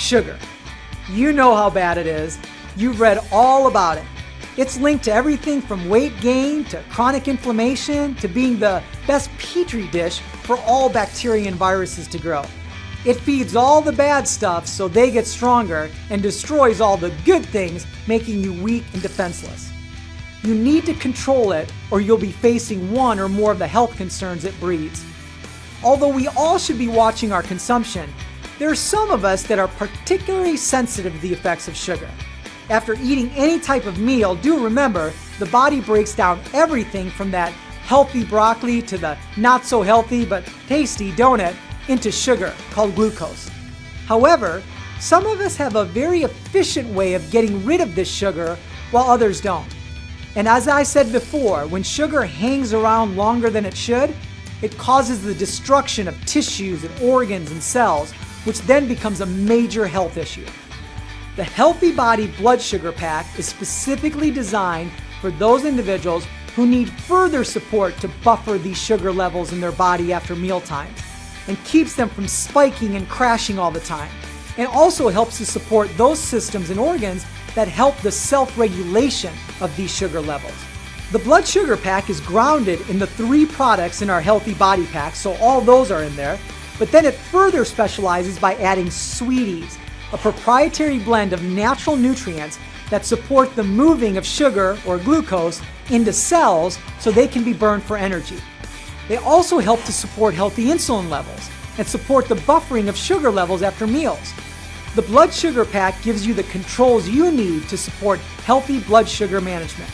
sugar. You know how bad it is. You've read all about it. It's linked to everything from weight gain to chronic inflammation to being the best petri dish for all bacteria and viruses to grow. It feeds all the bad stuff so they get stronger and destroys all the good things, making you weak and defenseless. You need to control it or you'll be facing one or more of the health concerns it breeds. Although we all should be watching our consumption, there are some of us that are particularly sensitive to the effects of sugar. After eating any type of meal, do remember the body breaks down everything from that healthy broccoli to the not so healthy but tasty donut into sugar called glucose. However, some of us have a very efficient way of getting rid of this sugar while others don't. And as I said before, when sugar hangs around longer than it should, it causes the destruction of tissues and organs and cells, which then becomes a major health issue. The Healthy Body Blood Sugar Pack is specifically designed for those individuals who need further support to buffer these sugar levels in their body after mealtimes, and keeps them from spiking and crashing all the time, and also helps to support those systems and organs that help the self-regulation of these sugar levels. The Blood Sugar Pack is grounded in the 3 products in our Healthy Body Pack, so all those are in there, but then it further specializes by adding Sweeties, a proprietary blend of natural nutrients that support the moving of sugar or glucose into cells so they can be burned for energy. They also help to support healthy insulin levels and support the buffering of sugar levels after meals. The Blood Sugar Pack gives you the controls you need to support healthy blood sugar management.